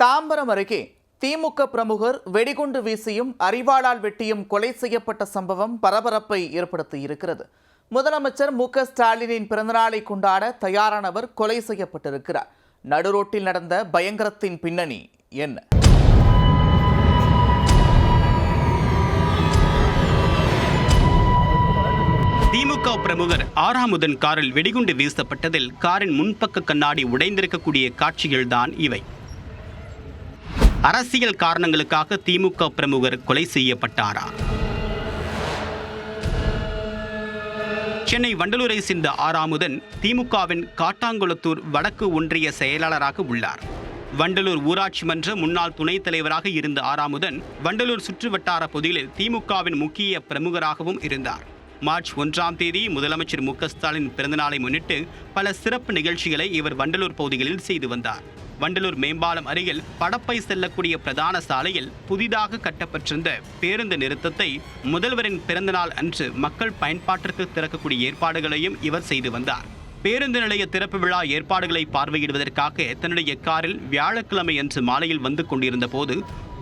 தாம்பரம் அருகே திமுக பிரமுகர் வெடிகுண்டு வீசியும் அரிவாளால் வெட்டியும் கொலை செய்யப்பட்ட சம்பவம் பரபரப்பை ஏற்படுத்தியிருக்கிறது. முதலமைச்சர் மு.க.ஸ்டாலினின் பிறந்தநாளை கொண்டாட தயாரானவர் கொலை செய்யப்பட்டிருக்கிறார். நடுரோட்டில் நடந்த பயங்கரத்தின் பின்னணி என்ன? திமுக பிரமுகர் ஆறாமுதன் காரில் வெடிகுண்டு வீசப்பட்டதில் காரின் முன்பக்க கண்ணாடி உடைந்திருக்கக்கூடிய காட்சிகள்தான் இவை. அரசியல் காரணங்களுக்காக திமுக பிரமுகர் கொலை செய்யப்பட்டாரா? சென்னை வண்டலூரை சேர்ந்த ஆறாமுதன் திமுகவின் காட்டாங்குளத்தூர் வடக்கு ஒன்றிய செயலாளராக உள்ளார். வண்டலூர் ஊராட்சி மன்ற முன்னாள் துணைத் தலைவராக இருந்த ஆறாமுதன் வண்டலூர் சுற்றுவட்டார பகுதியில் திமுகவின் முக்கிய பிரமுகராகவும் இருந்தார். மார்ச் 1ஆம் தேதி முதலமைச்சர் மு.க.ஸ்டாலின் பிறந்தநாளை முன்னிட்டு பல சிறப்பு நிகழ்ச்சிகளை இவர் வண்டலூர் பகுதிகளில் செய்து வந்தார். வண்டலூர் மேம்பாலம் அருகில் படப்பை செல்லக்கூடிய பிரதான சாலையில் புதிதாக கட்டப்பட்டிருந்த பேருந்து நிறுத்தத்தை முதல்வரின் பிறந்தநாள் அன்று மக்கள் பயன்பாட்டிற்கு திறக்கக்கூடிய ஏற்பாடுகளையும் இவர் செய்து வந்தார். பேருந்து நிலைய திறப்பு விழா ஏற்பாடுகளை பார்வையிடுவதற்காக தன்னுடைய காரில் வியாழக்கிழமை அன்று மாலையில் வந்து கொண்டிருந்த போது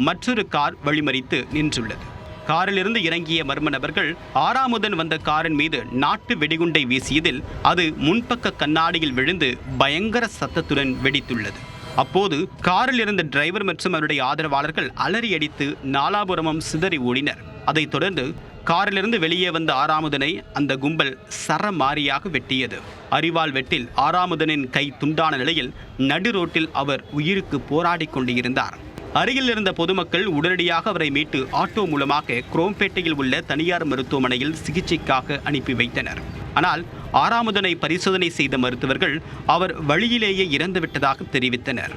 மற்றொரு கார் வழிமறித்து நின்றுள்ளது. காரிலிருந்து இறங்கிய மர்ம நபர்கள் ஆறாமுதன் வந்த காரின் மீது நாட்டு வெடிகுண்டை வீசியதில் அது முன்பக்க கண்ணாடியில் விழுந்து பயங்கர சத்தத்துடன் வெடித்துள்ளது. அப்போது காரில் இருந்த டிரைவர் மற்றும் அவருடைய ஆதரவாளர்கள் அலறி அடித்து நாலாபுரமும் சிதறி ஓடினர். அதைத் தொடர்ந்து காரிலிருந்து வெளியே வந்த ஆறாமுதனை அந்த கும்பல் சரமாரியாக வெட்டியது. அரிவாள் வெட்டில் ஆறாமுதனின் கை துண்டான நிலையில் நடு ரோட்டில் அவர் உயிருக்கு போராடி கொண்டிருந்தார். அருகில் இருந்த பொதுமக்கள் உடனடியாக அவரை மீட்டு ஆட்டோ மூலமாக குரோம்பேட்டையில் உள்ள தனியார் மருத்துவமனையில் சிகிச்சைக்காக அனுப்பி வைத்தனர். ஆனால் ஆறாமுதனை பரிசோதனை செய்த மருத்துவர்கள் அவர் வழியிலேயே இறந்துவிட்டதாக தெரிவித்தனர்.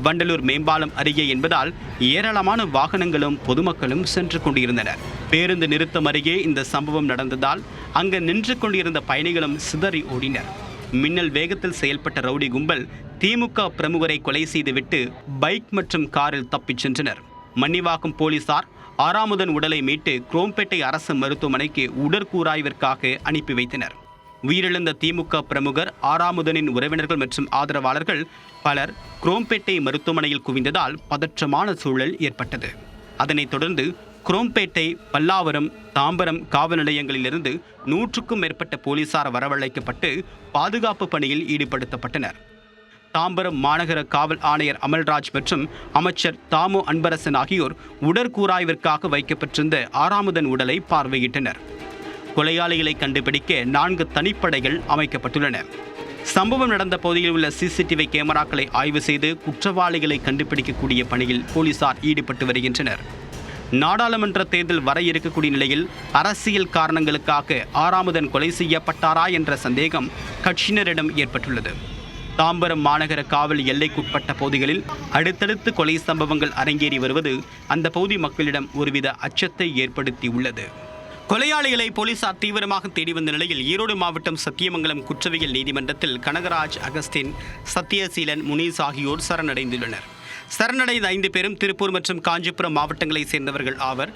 வண்டலூர் மேம்பாலம் அருகே என்பதால் ஏராளமான வாகனங்களும் பொதுமக்களும் சென்று கொண்டிருந்தனர். பேருந்து நிறுத்தம் அருகே இந்த சம்பவம் நடந்ததால் அங்கு நின்று கொண்டிருந்த பயணிகளும் சிதறி ஓடினர். மின்னல் வேகத்தில் செயல்பட்ட ரவுடி கும்பல் திமுக பிரமுகரை கொலை செய்துவிட்டு பைக் மற்றும் காரில் தப்பிச் சென்றனர். மன்னிவாக்கம் போலீசார் ஆறாமுதன் உடலை மீட்டு குரோம்பேட்டை அரசு மருத்துவமனைக்கு உடற்கூராய்விற்காக அனுப்பி வைத்தனர். உயிரிழந்த திமுக பிரமுகர் ஆறாமுதனின் உறவினர்கள் மற்றும் ஆதரவாளர்கள் பலர் குரோம்பேட்டை மருத்துவமனையில் குவிந்ததால் பதற்றமான சூழல் ஏற்பட்டது. அதனைத் தொடர்ந்து குரோம்பேட்டை, பல்லாவரம், தாம்பரம் காவல் நிலையங்களிலிருந்து 100க்கும் மேற்பட்ட போலீசார் வரவழைக்கப்பட்டு பாதுகாப்பு பணியில் ஈடுபடுத்தப்பட்டனர். தாம்பரம் மாநகர காவல் ஆணையர் அமல்ராஜ் மற்றும் அமைச்சர் தாமு அன்பரசன் ஆகியோர் உடற்கூராய்விற்காக வைக்கப்பட்டிருந்த ஆறாமுதன் உடலை பார்வையிட்டனர். கொலையாளிகளை கண்டுபிடிக்க 4 தனிப்படைகள் அமைக்கப்பட்டுள்ளன. சம்பவம் நடந்த பகுதியில் உள்ள சிசிடிவி கேமராக்களை ஆய்வு செய்து குற்றவாளிகளை கண்டுபிடிக்கக்கூடிய பணியில் போலீசார் ஈடுபட்டு வருகின்றனர். நாடாளுமன்ற தேர்தல் வர இருக்கக்கூடிய நிலையில் அரசியல் காரணங்களுக்காக ஆறாமுதன் கொலை செய்யப்பட்டாரா என்ற சந்தேகம் கட்சியினரிடம் ஏற்பட்டுள்ளது. தாம்பரம் மாநகர காவல் எல்லைக்குட்பட்ட பகுதிகளில் அடுத்தடுத்து கொலை சம்பவங்கள் அரங்கேறி வருவது அந்த பகுதி மக்களிடம் ஒருவித அச்சத்தை ஏற்படுத்தியுள்ளது. கொலையாளிகளை போலீசார் தீவிரமாக தேடி வந்த நிலையில் ஈரோடு மாவட்டம் சத்தியமங்கலம் குற்றவியல் நீதிமன்றத்தில் கனகராஜ், அகஸ்டின், சத்யசீலன், முனீஸ் ஆகியோர் சரணடைந்துள்ளனர். சரணடைந்த 5 பேரும் திருப்பூர் மற்றும் காஞ்சிபுரம் மாவட்டங்களைச் சேர்ந்தவர்கள் ஆவர்.